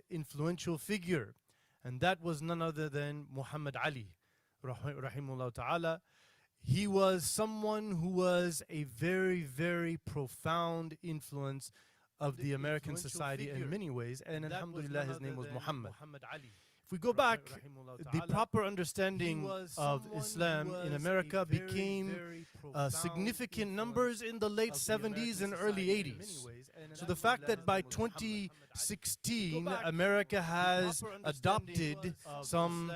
influential figure, and that was none other than Muhammad Ali, rahimahullah ta'ala. He was someone who was a very, very profound influence of the American society in many ways, and alhamdulillah, his name was Muhammad. If we go back, the proper understanding of Islam in America became significant numbers in the late 70s and early 80s. So the fact that by 2016 America has adopted some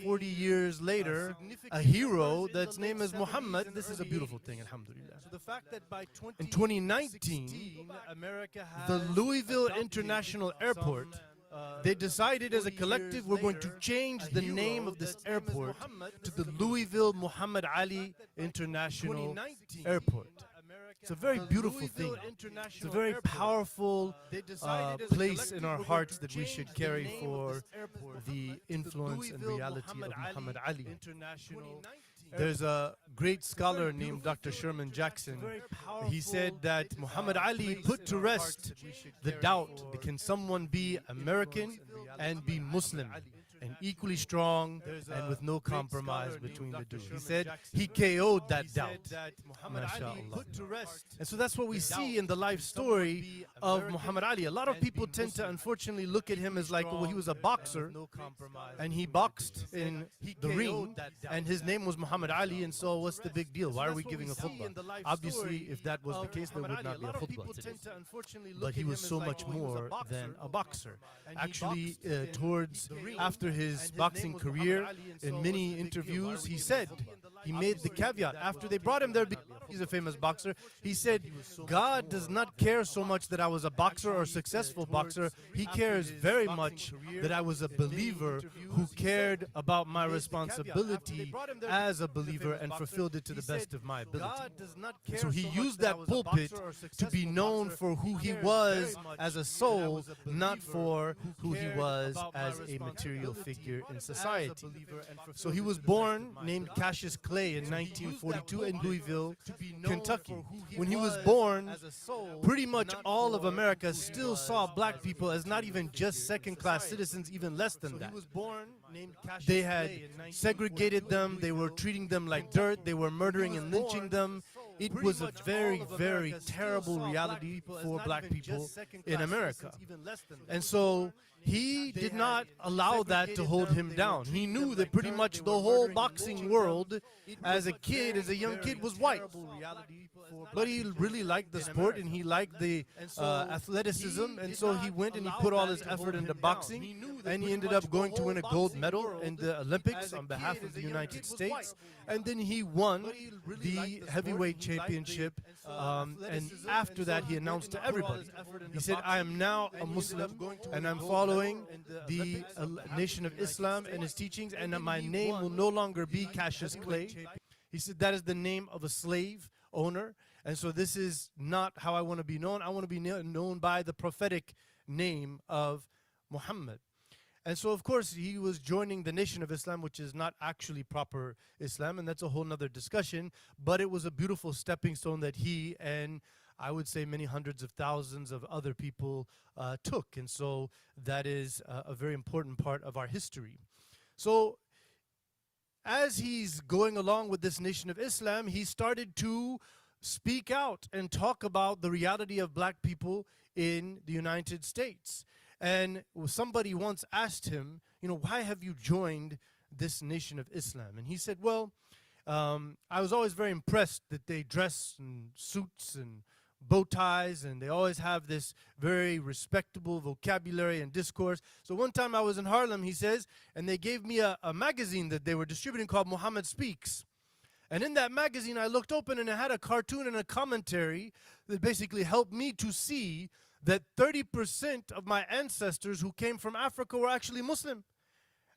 40 years later a hero that's name is Muhammad, this is a beautiful thing, alhamdulillah. In 2019, the Louisville International Airport, they decided as a collective, we're going to change the name of this airport to the Louisville Muhammad Ali International Airport. It's a very beautiful thing. It's a very powerful place in our hearts that we should carry for the influence and reality of Muhammad Ali. There's a great scholar named Dr. Sherman Jackson. He said that Muhammad Ali put to rest the doubt that can someone be American and be Muslim, and equally strong and with no compromise between the two. He said he KO'd that doubt. MashaAllah. And so that's what we see in the life story of Muhammad Ali. A lot of people tend to unfortunately look at him as like, well, he was a boxer and he boxed in the ring and his name was Muhammad Ali, and so what's the big deal? Why are we giving a khutbah? Obviously, if that was the case, there would not be a khutbah today. But he was so much more than a boxer. Actually, towards after his boxing career, in many interviews, he said, he made the caveat, after they brought him there, he's a famous boxer, he said, God does not care so much that I was a boxer or a successful boxer. He cares very much that I was a believer who cared about my responsibility as a believer and fulfilled it to the best of my ability. So he used that pulpit to be known for who he was as a soul, not for who he was as a material figure in society. So he was born named Cassius Clay in 1942 in Louisville, Kentucky. When he was born, pretty much all of America still saw black people as not even just second-class citizens, even less than that. They had segregated them, they were treating them like dirt, they were murdering and lynching them. It was a very, very terrible reality for black people in America. And so he did not allow that to hold him down. He knew that pretty much the whole boxing world as a kid, as a young kid, was white. But he really liked the sport and he liked the athleticism, and so he went and he put all his effort into boxing, and he ended up going to win a gold medal in the Olympics on behalf of the United States, and then he won the heavyweight championship, and after that he announced to everybody, he said, I am now a Muslim and I'm following the Nation of Islam and his teachings, and my name will no longer be Cassius Clay. He said that is the name of a slave owner, and so this is not how I want to be known. I want to be known by the prophetic name of Muhammad. And so of course he was joining the Nation of Islam, which is not actually proper Islam, and that's a whole nother discussion, but it was a beautiful stepping stone that he and I would say many hundreds of thousands of other people took, and so that is a very important part of our history. So as he's going along with this Nation of Islam, he started to speak out and talk about the reality of black people in the United States. And somebody once asked him, you know, why have you joined this Nation of Islam? And he said, well, I was always very impressed that they dress in suits and bow ties, and they always have this very respectable vocabulary and discourse. So one time I was in Harlem, he says, and they gave me a magazine that they were distributing called Muhammad Speaks. And in that magazine I looked open and it had a cartoon and a commentary that basically helped me to see that 30% of my ancestors who came from Africa were actually Muslim,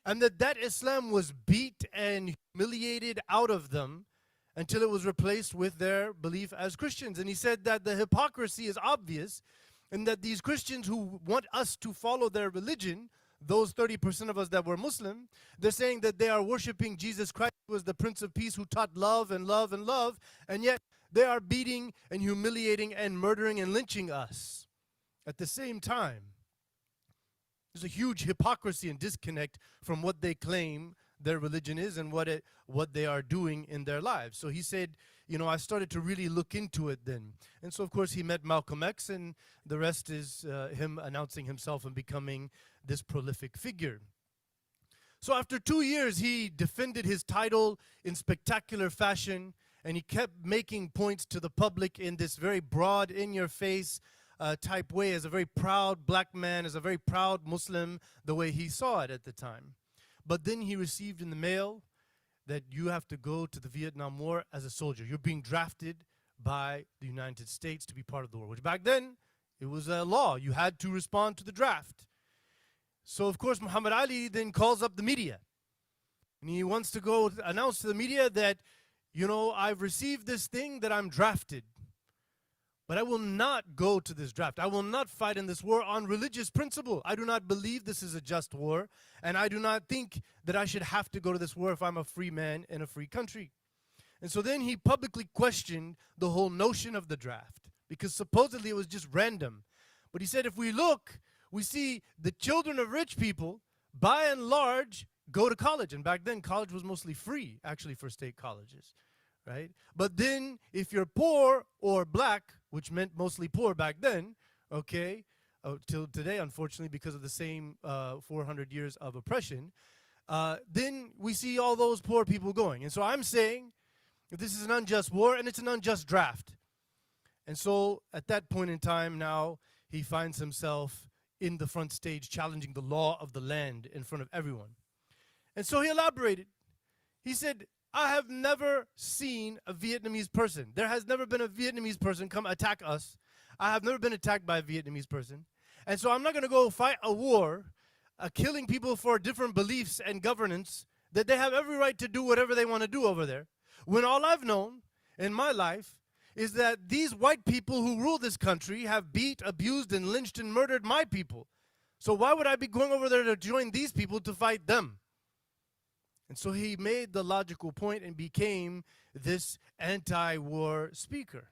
and that Islam was beat and humiliated out of them until it was replaced with their belief as Christians. And he said that the hypocrisy is obvious, and that these Christians who want us to follow their religion, those 30% of us that were Muslim, they're saying that they are worshiping Jesus Christ, who was the Prince of Peace, who taught love and love and love, and yet they are beating and humiliating and murdering and lynching us at the same time. there's a huge hypocrisy and disconnect from what they claim their religion is and what they are doing in their lives. So he said, I started to really look into it then. And so, of course, he met Malcolm X, and the rest is him announcing himself and becoming this prolific figure. So after 2 years, he defended his title in spectacular fashion, and he kept making points to the public in this very broad, in-your-face type way, as a very proud black man, as a very proud Muslim, the way he saw it at the time. But then he received in the mail that you have to go to the Vietnam War as a soldier. You're being drafted by the United States to be part of the war, which back then, it was a law. You had to respond to the draft. So, of course, Muhammad Ali then calls up the media. And he wants to go announce to the media that, I've received this thing that I'm drafted. But I will not go to this draft. I will not fight in this war on religious principle. I do not believe this is a just war. And I do not think that I should have to go to this war if I'm a free man in a free country. And so then he publicly questioned the whole notion of the draft, because supposedly it was just random. But he said, if we look, we see the children of rich people, by and large, go to college. And back then, college was mostly free, actually, for state colleges, right? But then, if you're poor or black, which meant mostly poor back then, okay, till today, unfortunately, because of the same 400 years of oppression, then we see all those poor people going. And so I'm saying, if this is an unjust war, and it's an unjust draft. And so, at that point in time now, he finds himself in the front stage challenging the law of the land in front of everyone. And so he elaborated. He said, I have never seen a Vietnamese person. There has never been a Vietnamese person come attack us. I have never been attacked by a Vietnamese person. And so I'm not going to go fight a war, killing people for different beliefs and governance, that they have every right to do whatever they want to do over there. When all I've known in my life is that these white people who rule this country have beat, abused, and lynched and murdered my people. So why would I be going over there to join these people to fight them? And so he made the logical point and became this anti-war speaker.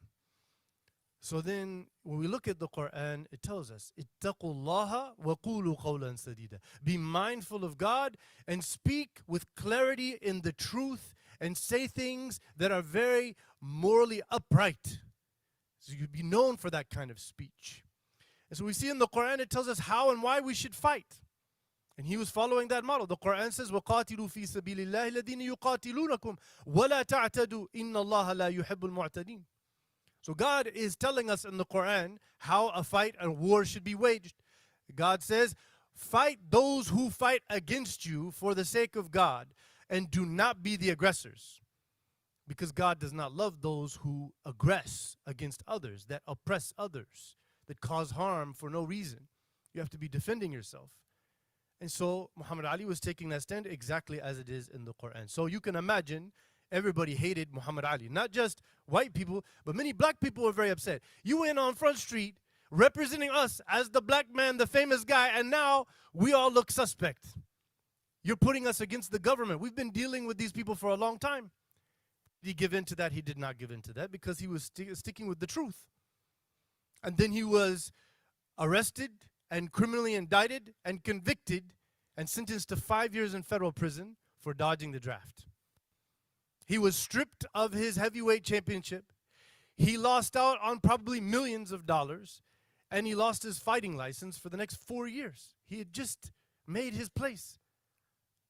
So then, when we look at the Quran, it tells us, اتَّقُوا اللَّهَ وَقُولُوا قَوْلًا سَدِيدًا. Be mindful of God and speak with clarity in the truth and say things that are very morally upright. So you'd be known for that kind of speech. And so we see in the Quran, it tells us how and why we should fight. And he was following that model. The Quran says, وَقَاتِلُوا فِي سَبِيلِ اللَّهِ الَّذِينَ يُقَاتِلُونَكُمْ وَلَا تَعْتَدُوا إِنَّ اللَّهَ لَا يُحِبُّ الْمُعْتَدِينَ. So God is telling us in the Quran how a fight and war should be waged. God says, fight those who fight against you for the sake of God, and do not be the aggressors. Because God does not love those who aggress against others, that oppress others, that cause harm for no reason. You have to be defending yourself. And so Muhammad Ali was taking that stand exactly as it is in the Quran. So you can imagine everybody hated Muhammad Ali. Not just white people, but many black people were very upset. You went on Front Street representing us as the black man, the famous guy, and now we all look suspect. You're putting us against the government. We've been dealing with these people for a long time. Did he give in to that? He did not give in to that, because he was sticking with the truth. And then he was arrested and criminally indicted and convicted and sentenced to 5 years in federal prison for dodging the draft. He was stripped of his heavyweight championship. He lost out on probably millions of dollars, and he lost his fighting license for the next 4 years. He had just made his place.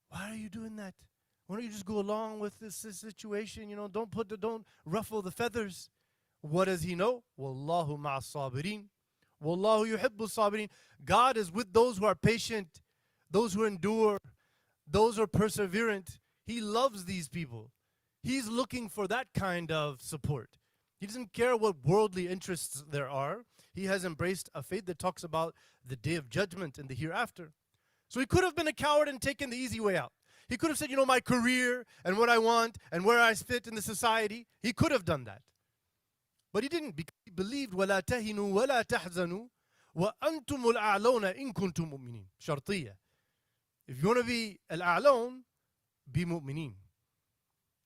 Why are you doing that? Why don't you just go along with this situation? Don't ruffle the feathers. What does he know? Wallahu ma'as sabirin. Wallahu yuhibbu sabirin. God is with those who are patient, those who endure, those who are perseverant. He loves these people. He's looking for that kind of support. He doesn't care what worldly interests there are. He has embraced a faith that talks about the day of judgment and the hereafter. So he could have been a coward and taken the easy way out. He could have said, my career and what I want and where I fit in the society. He could have done that. But he didn't, because he believed, وَلَا تَهِنُوا وَلَا تَحْزَنُوا وَأَنْتُمُ الْأَعْلَوْنَ إِن كُنْتُم مُؤْمِنِينَ. شرطية. If you want to be al-a'lawn, be mu'mineen.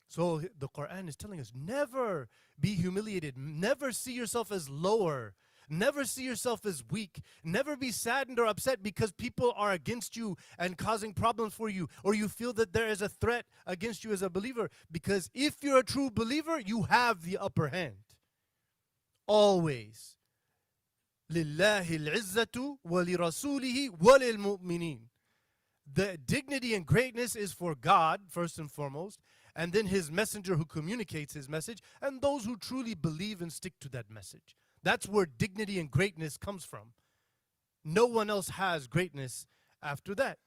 So the Quran is telling us, never be humiliated. Never see yourself as lower Never see yourself as weak. Never be saddened or upset because people are against you and causing problems for you, or you feel that there is a threat against you as a believer. Because if you're a true believer, you have the upper hand. Always. لِلَّهِ الْعِزَّةُ وَلِرَسُولِهِ وَلِلْمُؤْمِنِينَ. The dignity and greatness is for God, first and foremost, and then his messenger who communicates his message, and those who truly believe and stick to that message. That's where dignity and greatness comes from. No one else has greatness after that.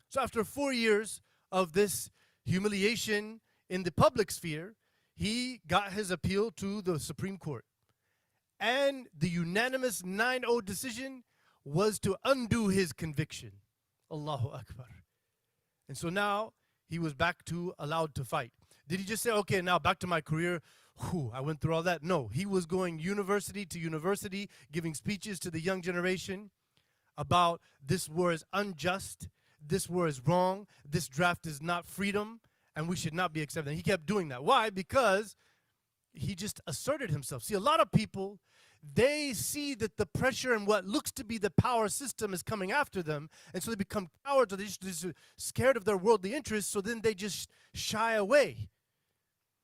So after 4 years of this humiliation in the public sphere, he got his appeal to the Supreme Court. And the unanimous 9-0 decision was to undo his conviction. Allahu Akbar. And so now he was back to allowed to fight. Did he just say, okay, now back to my career? Whew, I went through all that. No, he was going university to university, giving speeches to the young generation about this war is unjust, this war is wrong, this draft is not freedom, and we should not be accepted. And he kept doing that. Why? Because he just asserted himself. See, a lot of people, they see that the pressure and what looks to be the power system is coming after them, and so they become cowards, or they're just scared of their worldly interests, so then they just shy away.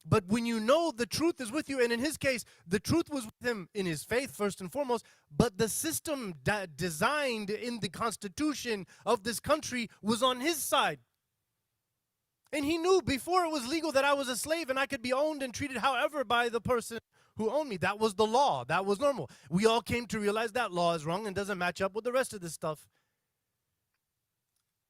But when you know the truth is with you, and in his case, the truth was with him in his faith, first and foremost, but the system designed in the constitution of this country was on his side. And he knew before it was legal that I was a slave and I could be owned and treated however by the person who owned me. That was the law. That was normal. We all came to realize that law is wrong and doesn't match up with the rest of this stuff.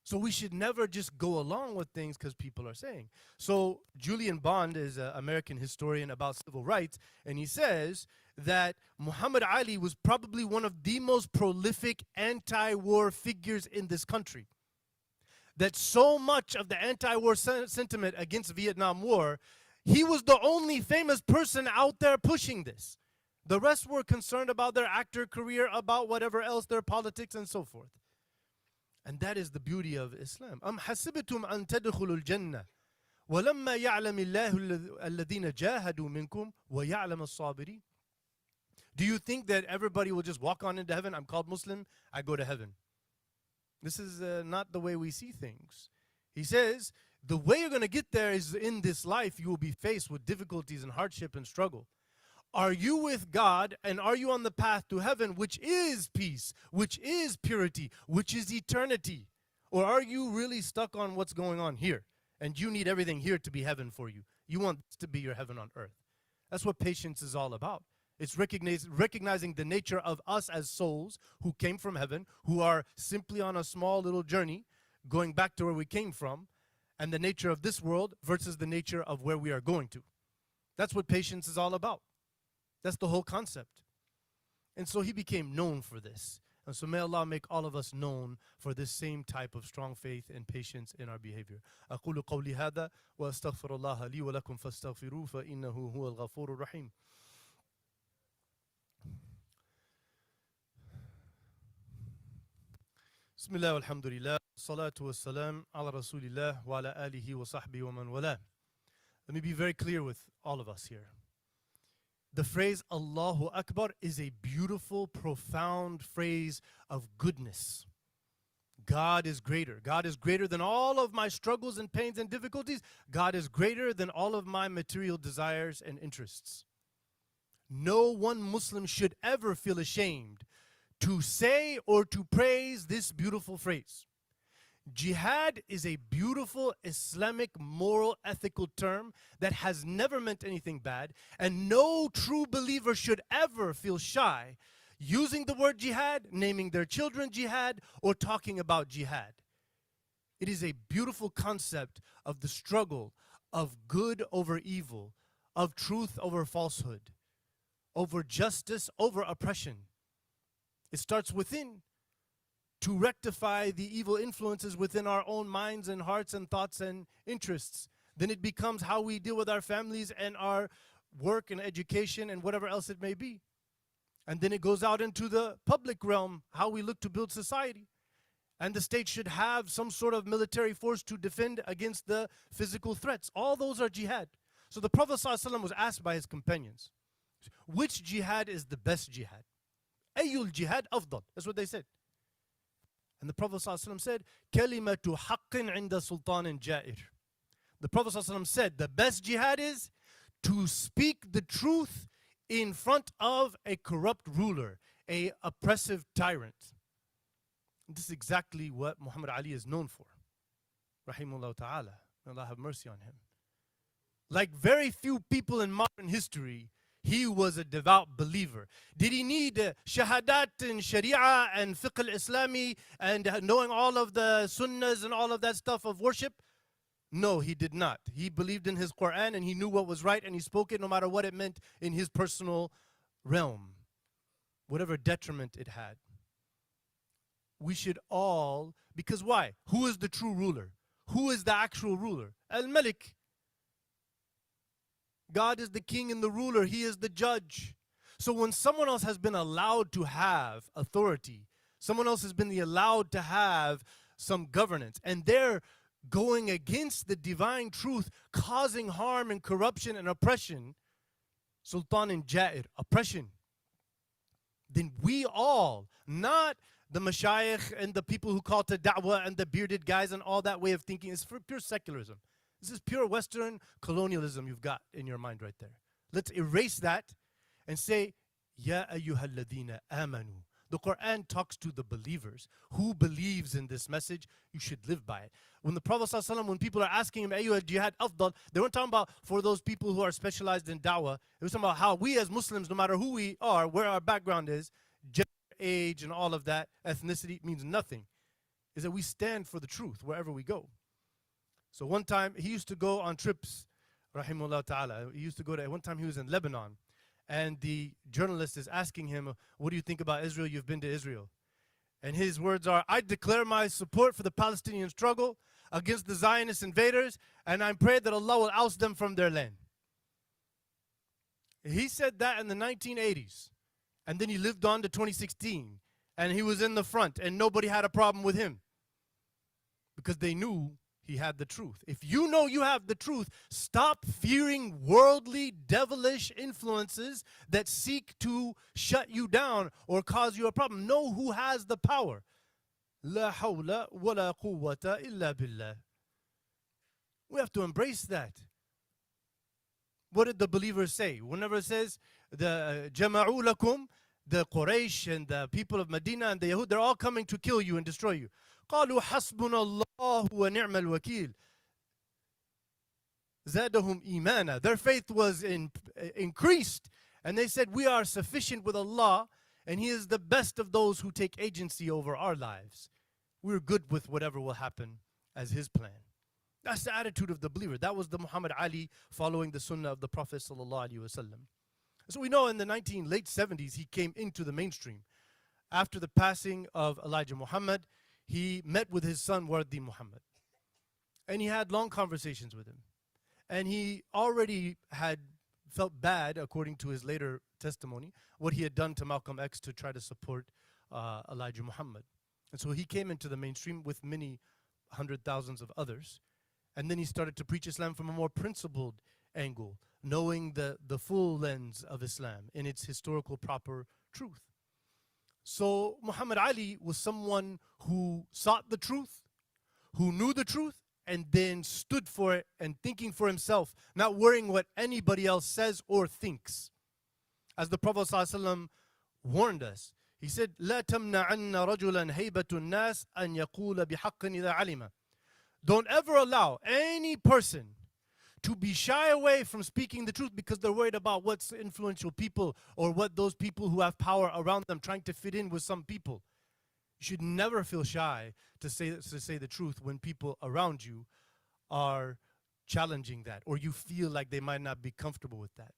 So we should never just go along with things because people are saying. So Julian Bond is an American historian about civil rights, and he says that Muhammad Ali was probably one of the most prolific anti-war figures in this country. That so much of the anti-war sentiment against Vietnam War, he was the only famous person out there pushing this. The rest were concerned about their actor career, about whatever else, their politics and so forth. And that is the beauty of Islam. أَمْ حَسِبْتُمْ أَن تَدْخُلُوا الْجَنَّةِ وَلَمَّا يَعْلَمِ اللَّهُ الَّذِينَ جَاهَدُوا مِنْكُمْ وَيَعْلَمَ الصَّابِرِينَ. Do you think that everybody will just walk on into heaven? I'm called Muslim, I go to heaven. This is not the way we see things. He says, the way you're going to get there is in this life, you will be faced with difficulties and hardship and struggle. Are you with God, and are you on the path to heaven, which is peace, which is purity, which is eternity? Or are you really stuck on what's going on here, and you need everything here to be heaven for you? You want this to be your heaven on earth. That's what patience is all about. It's recognizing the nature of us as souls who came from heaven, who are simply on a small little journey, going back to where we came from, and the nature of this world versus the nature of where we are going to. That's what patience is all about. That's the whole concept. And so he became known for this. And so may Allah make all of us known for this same type of strong faith and patience in our behavior. أقول قولي هذا وأستغفر الله لي ولكم فاستغفروه فإنه هو الغفور الرحيم. بسم الله والحمد لله الصلاة والسلام على رسول الله وعلى آله وصحبه ومن والاه. Let me be very clear with all of us here. The phrase Allahu Akbar is a beautiful, profound phrase of goodness. God is greater. God is greater than all of my struggles and pains and difficulties. God is greater than all of my material desires and interests. No one Muslim should ever feel ashamed to say or to praise this beautiful phrase. Jihad is a beautiful Islamic moral ethical term that has never meant anything bad, and no true believer should ever feel shy using the word jihad, naming their children jihad, or talking about jihad. It is a beautiful concept of the struggle of good over evil, of truth over falsehood, over justice over oppression. It starts within, to rectify the evil influences within our own minds and hearts and thoughts and interests. Then it becomes how we deal with our families and our work and education and whatever else it may be. And then it goes out into the public realm, how we look to build society. And the state should have some sort of military force to defend against the physical threats. All those are jihad. So the Prophet ﷺ was asked by his companions, which jihad is the best jihad? Ayyul jihad afdal. That's what they said. And the Prophet ﷺ said, Kalimatu haqqin inda sultanin ja'ir. The Prophet ﷺ said, the best jihad is to speak the truth in front of a corrupt ruler, a oppressive tyrant. This is exactly what Muhammad Ali is known for. Rahimahullah ta'ala. May Allah have mercy on him. Like very few people in modern history, he was a devout believer. Did he need shahadat and sharia and fiqh al-Islami and knowing all of the sunnahs and all of that stuff of worship? No, he did not. He believed in his Quran and he knew what was right and he spoke it no matter what it meant in his personal realm, whatever detriment it had. We should all, because why? Who is the true ruler? Who is the actual ruler? Al-Malik. God is the king and the ruler. He is the judge. So when someone else has been allowed to have authority, someone else has been allowed to have some governance, and they're going against the divine truth, causing harm and corruption and oppression, sultan and ja'ir, oppression, then we all, not the mashayikh and the people who call to da'wah and the bearded guys and all that way of thinking, is for pure secularism. This is pure Western colonialism you've got in your mind right there. Let's erase that and say, Ya ayyuhalladhina amanu. The Quran talks to the believers. Who believes in this message, you should live by it. When the Prophet ﷺ, when people are asking him, Ayyuha jihad afdal, they weren't talking about for those people who are specialized in da'wah. They were talking about how we as Muslims, no matter who we are, where our background is, gender, age, and all of that, ethnicity means nothing. Is that we stand for the truth wherever we go. So one time, he used to go on trips, rahimahullah ta'ala. He used to go to, one time he was in Lebanon, and the journalist is asking him, what do you think about Israel? You've been to Israel. And his words are, I declare my support for the Palestinian struggle against the Zionist invaders, and I pray that Allah will oust them from their land. He said that in the 1980s, and then he lived on to 2016, and he was in the front, and nobody had a problem with him because they knew he had the truth. If you know you have the truth, stop fearing worldly, devilish influences that seek to shut you down or cause you a problem. Know who has the power. La hawla wa la quwwata illa billah. We have to embrace that. What did the believers say? Whenever it says, the jama'u lakum, the Quraysh and the people of Medina and the Yahud, they're all coming to kill you and destroy you. قالوا حسبنا الله ونعم الوكيل. زادهم إيمانا. Their faith was increased, and they said, we are sufficient with Allah, and He is the best of those who take agency over our lives. We're good with whatever will happen as His plan. That's the attitude of the believer. That was the Muhammad Ali following the sunnah of the Prophet sallallahu alaihi wasallam. So we know in the late 70s, he came into the mainstream. After the passing of Elijah Muhammad, he met with his son Wardi Muhammad, and he had long conversations with him, and he already had felt bad, according to his later testimony, what he had done to Malcolm X to try to support Elijah Muhammad. And so he came into the mainstream with many hundred thousands of others, and then he started to preach Islam from a more principled angle, knowing the full lens of Islam in its historical proper truth. So Muhammad Ali was someone who sought the truth, who knew the truth, and then stood for it and thinking for himself, not worrying what anybody else says or thinks. As the Prophet ﷺ warned us, he said, لا تمنعن رجلا هيبة الناس أن يقول بحق إذا علم. Don't ever allow any person to be shy away from speaking the truth because they're worried about what's influential people or what those people who have power around them trying to fit in with some people. You should never feel shy to say the truth when people around you are challenging that, or you feel like they might not be comfortable with that.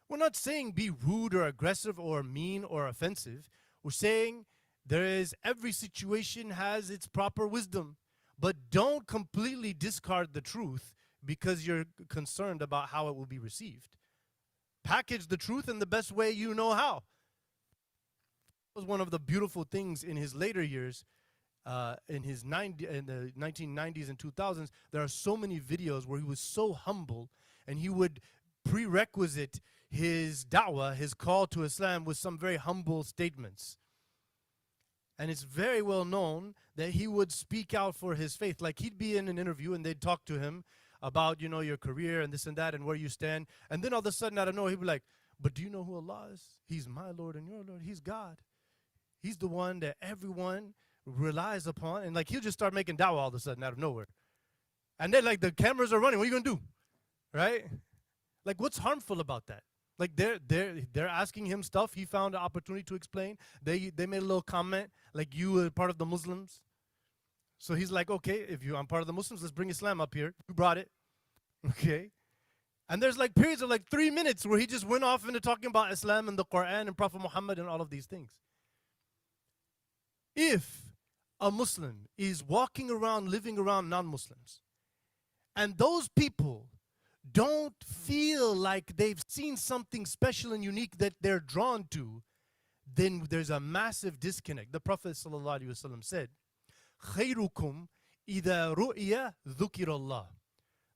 We're not saying be rude or aggressive or mean or offensive. We're saying every situation has its proper wisdom, but don't completely discard the truth because you're concerned about how it will be received. Package the truth in the best way you know how. It was one of the beautiful things in his later years, in the 1990s and 2000s. There are so many videos where he was so humble, and he would prerequisite his da'wah, his call to Islam, with some very humble statements. And it's very well known that he would speak out for his faith. Like he'd be in an interview and they'd talk to him about, your career and this and that and where you stand. And then all of a sudden, out of nowhere, he'd be like, but do you know who Allah is? He's my Lord and your Lord. He's God. He's the one that everyone relies upon. And like he'll just start making da'wah all of a sudden out of nowhere. And then like the cameras are running. What are you going to do? Right? Like what's harmful about that? Like they're asking him stuff. He found an opportunity to explain. They made a little comment like you were part of the Muslims. So he's like, okay, if I'm part of the Muslims, let's bring Islam up here. You brought it. Okay. And there's like periods of like 3 minutes where he just went off into talking about Islam and the Quran and Prophet Muhammad and all of these things. If a Muslim is walking around, living around non-Muslims, and those people don't feel like they've seen something special and unique that they're drawn to, then there's a massive disconnect. The Prophet ﷺ said, خَيْرُكُمْ إِذَا رُؤِيَ ذُكِرَ اللَّهِ.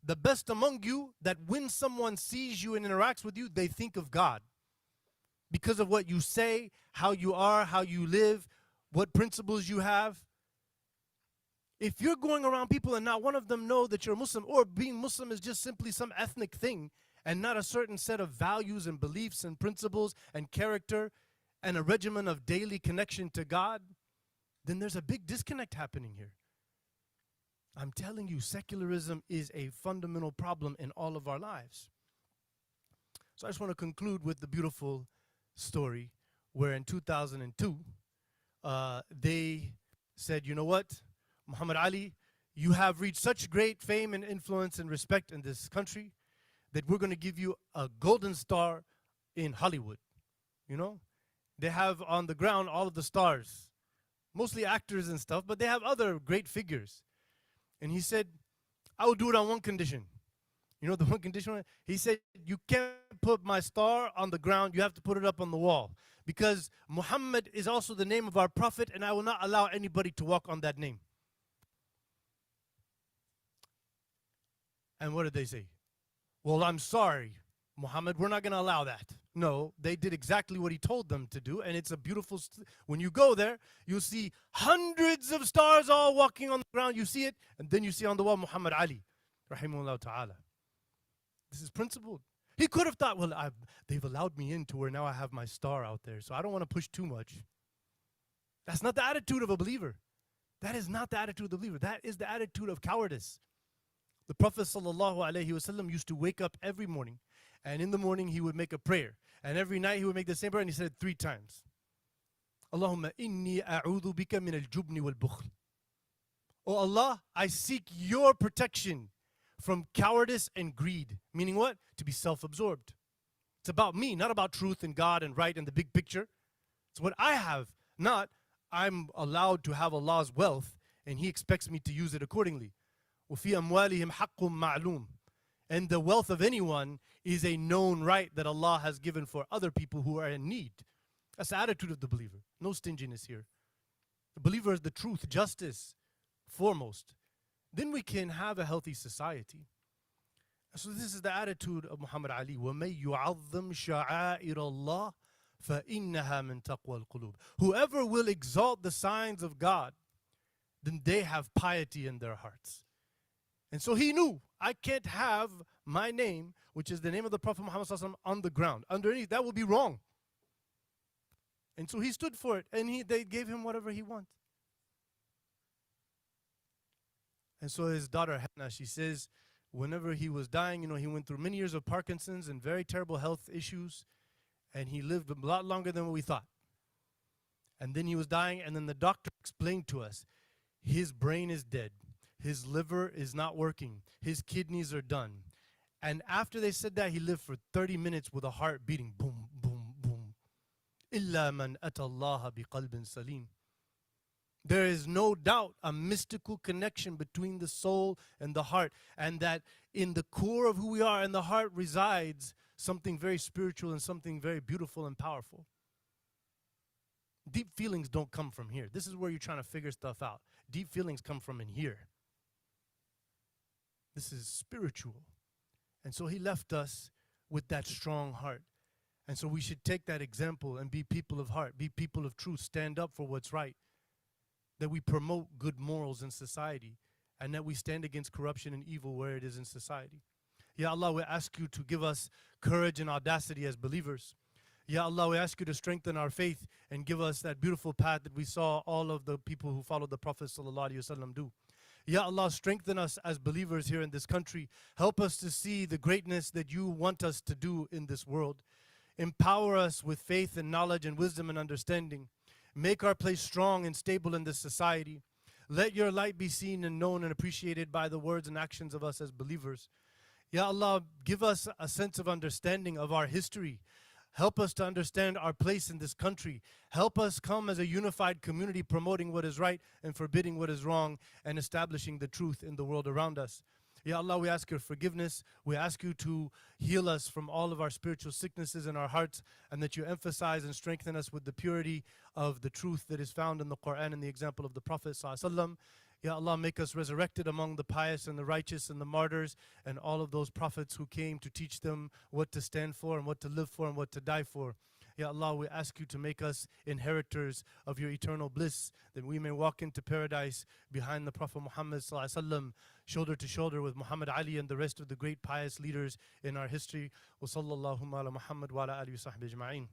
The best among you, that when someone sees you and interacts with you, they think of God. Because of what you say, how you are, how you live, what principles you have. If you're going around people and not one of them know that you're Muslim, or being Muslim is just simply some ethnic thing and not a certain set of values and beliefs and principles and character and a regimen of daily connection to God, then there's a big disconnect happening here. I'm telling you, secularism is a fundamental problem in all of our lives. So I just want to conclude with the beautiful story where in 2002, they said, you know what, Muhammad Ali, you have reached such great fame and influence and respect in this country that we're going to give you a golden star in Hollywood. They have on the ground all of the stars, mostly actors and stuff, but they have other great figures. And he said, I will do it on one condition. You know the one condition? He said, you can't put my star on the ground, you have to put it up on the wall. Because Muhammad is also the name of our prophet, and I will not allow anybody to walk on that name. And what did they say? Well, I'm sorry, Muhammad, we're not going to allow that. No, they did exactly what he told them to do, and it's a beautiful, when you go there, you'll see hundreds of stars all walking on the ground. You see it, and then you see on the wall Muhammad Ali, rahimahullah ta'ala. This is principled. He could have thought, well, they've allowed me in to where now I have my star out there, so I don't want to push too much. That's not the attitude of a believer. That is not the attitude of the believer. That is the attitude of cowardice. The Prophet ﷺ used to wake up every morning, and in the morning he would make a prayer. And every night he would make the same prayer, and he said it 3 times. Allahumma inni a'udhu bika min al-jubni wal-bukhl. Oh Allah, I seek your protection from cowardice and greed. Meaning what? To be self-absorbed. It's about me, not about truth and God and right and the big picture. It's what I have, not I'm allowed to have Allah's wealth, and He expects me to use it accordingly. وَفِي أَمْوَالِهِمْ حَقٌّ مَعْلُومٌ. And the wealth of anyone is a known right that Allah has given for other people who are in need. That's the attitude of the believer. No stinginess here. The believer is the truth, justice foremost. Then we can have a healthy society. So this is the attitude of Muhammad Ali. وَمَن يُعَظِّمْ شَعَائِرَ اللَّهِ فَإِنَّهَا مِن تَقْوَى الْقُلُوبِ. Whoever will exalt the signs of God, then they have piety in their hearts. And so he knew, I can't have my name, which is the name of the Prophet Muhammad ﷺ, on the ground. Underneath, that would be wrong. And so he stood for it, and they gave him whatever he wanted. And so his daughter, Hannah, she says, whenever he was dying, he went through many years of Parkinson's and very terrible health issues, and he lived a lot longer than what we thought. And then he was dying, and then the doctor explained to us, his brain is dead. His liver is not working. His kidneys are done. And after they said that, he lived for 30 minutes with a heart beating, boom, boom, boom. إِلَّا مَنْ أَتَى اللَّهَ بِقَلْبٍ سَلِيمٍ. There is no doubt a mystical connection between the soul and the heart, and that in the core of who we are, in the heart, resides something very spiritual and something very beautiful and powerful. Deep feelings don't come from here. This is where you're trying to figure stuff out. Deep feelings come from in here. This is spiritual. And so he left us with that strong heart. And so we should take that example and be people of heart, be people of truth, stand up for what's right, that we promote good morals in society, and that we stand against corruption and evil where it is in society. Ya Allah, we ask you to give us courage and audacity as believers. Ya Allah, we ask you to strengthen our faith and give us that beautiful path that we saw all of the people who followed the Prophet ﷺ do. Ya Allah, strengthen us as believers here in this country. Help us to see the greatness that you want us to do in this world. Empower us with faith and knowledge and wisdom and understanding. Make our place strong and stable in this society. Let your light be seen and known and appreciated by the words and actions of us as believers. Ya Allah, give us a sense of understanding of our history. Help us to understand our place in this country. Help us come as a unified community, promoting what is right and forbidding what is wrong, and establishing the truth in the world around us. Ya Allah, we ask your forgiveness. We ask you to heal us from all of our spiritual sicknesses in our hearts, and that you emphasize and strengthen us with the purity of the truth that is found in the Quran and the example of the Prophet ﷺ. Ya Allah, make us resurrected among the pious and the righteous and the martyrs and all of those prophets who came to teach them what to stand for and what to live for and what to die for. Ya Allah, we ask you to make us inheritors of your eternal bliss, that we may walk into paradise behind the Prophet Muhammad ﷺ, shoulder to shoulder with Muhammad Ali and the rest of the great pious leaders in our history. Wa sallallahu ala Muhammad wa ala alihi wa sahbihi ajma'in.